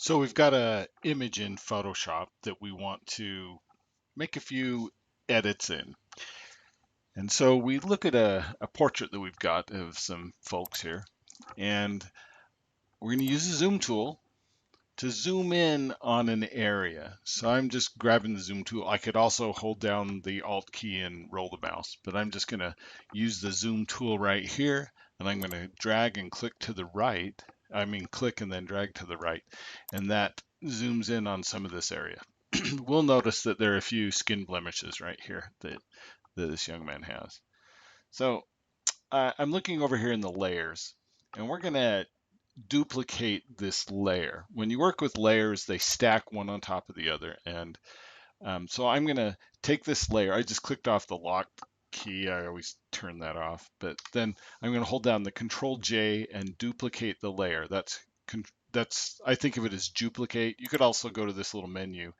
So we've got a image in Photoshop that we want to make a few edits in. And so we look at a portrait that we've got of some folks here, and we're going to use the zoom tool to zoom in on an area. So I'm just grabbing the zoom tool. I could also hold down the Alt key and roll the mouse, but I'm just going to use the zoom tool right here, and I'm going to drag and click to the right. I mean, click and then drag to the right, and that zooms in on some of this area. We'll notice that there are a few skin blemishes right here that this young man has. So I'm looking over here in the layers, and we're going to duplicate this layer. When you work with layers, they stack one on top of the other. And so I'm going to take this layer. I just clicked off the lock key. I always turn that off. But then I'm going to hold down the Control J and duplicate the layer. That's I think of it as duplicate. You could also go to this little menu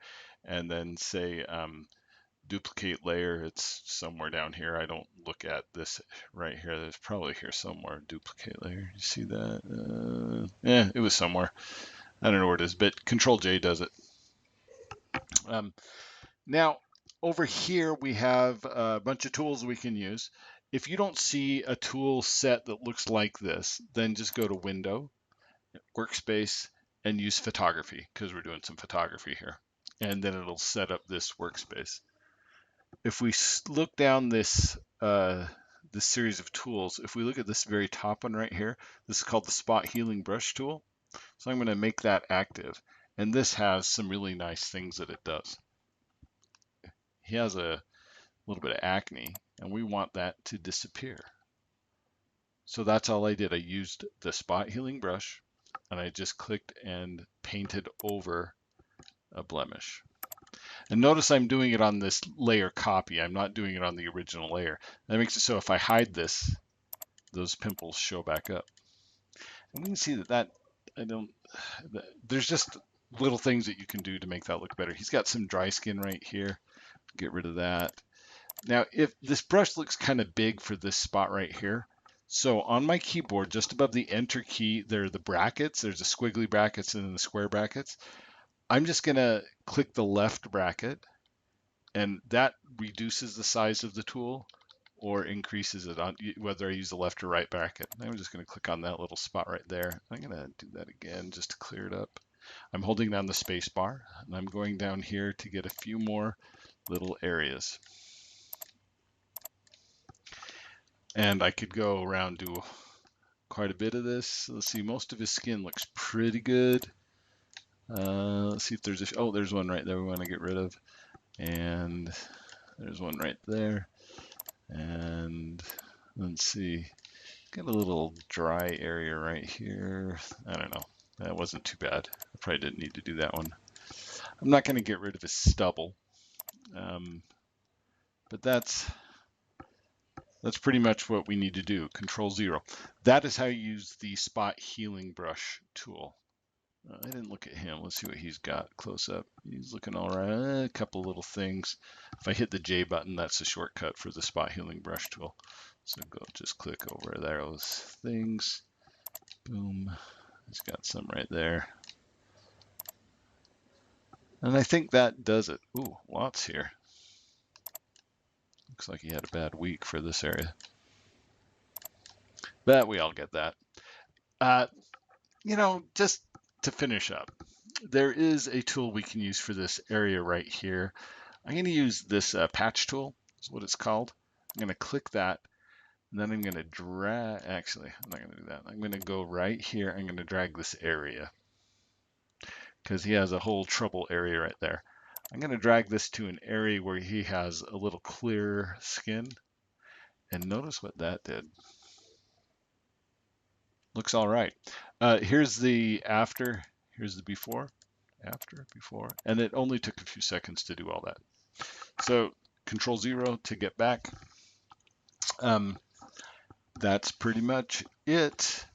and then say duplicate layer. It's somewhere down here. I don't look at this right here. There's probably here somewhere. Duplicate layer. You see that? It was somewhere. I don't know where it is, but Control J does it. Now, over here we have a bunch of tools we can use. If you don't see a tool set that looks like this, then just go to Window, Workspace, and use Photography, because we're doing some photography here. And then it'll set up this workspace. If we look down this series of tools, if we look at this very top one right here, this is called the Spot Healing Brush tool. So I'm going to make that active. And this has some really nice things that it does. He has a little bit of acne, and we want that to disappear. So that's all I did. I used the Spot Healing Brush, and I just clicked and painted over a blemish. And notice I'm doing it on this layer copy. I'm not doing it on the original layer. That makes it so if I hide this, those pimples show back up. And we can see there's just little things that you can do to make that look better. He's got some dry skin right here. Get rid of that. Now, if this brush looks kind of big for this spot right here, so on my keyboard, just above the Enter key, there are the brackets. There's the squiggly brackets and then the square brackets. I'm just going to click the left bracket, and that reduces the size of the tool or increases it on whether I use the left or right bracket. I'm just going to click on that little spot right there. I'm going to do that again just to clear it up. I'm holding down the space bar, and I'm going down here to get a few more little areas. And I could go around, do quite a bit of this. Let's see, most of his skin looks pretty good. Let's see if there's there's one right there we want to get rid of. And there's one right there. And let's see, got a little dry area right here. I don't know. That wasn't too bad. I probably didn't need to do that one. I'm not going to get rid of his stubble. But that's pretty much what we need to do. Control 0. That is how you use the Spot Healing Brush tool. I didn't look at him. Let's see what he's got close up. He's looking all right. A couple little things. If I hit the J button, that's the shortcut for the Spot Healing Brush tool. So just click over those things. Boom. He's got some right there. And I think that does it. Ooh, lots here. Looks like he had a bad week for this area. But we all get that. Just to finish up, there is a tool we can use for this area right here. I'm going to use this patch tool, is what it's called. I'm going to click that, and then I'm going to drag, actually, I'm not going to do that. I'm going to go right here. I'm going to drag this area because he has a whole trouble area right there. I'm going to drag this to an area where he has a little clear skin, and notice what that did. Looks all right. Here's the after, here's the before, after, before, and it only took a few seconds to do all that. So Control 0 to get back. That's pretty much it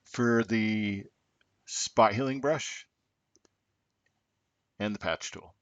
for the Spot Healing Brush and the patch tool.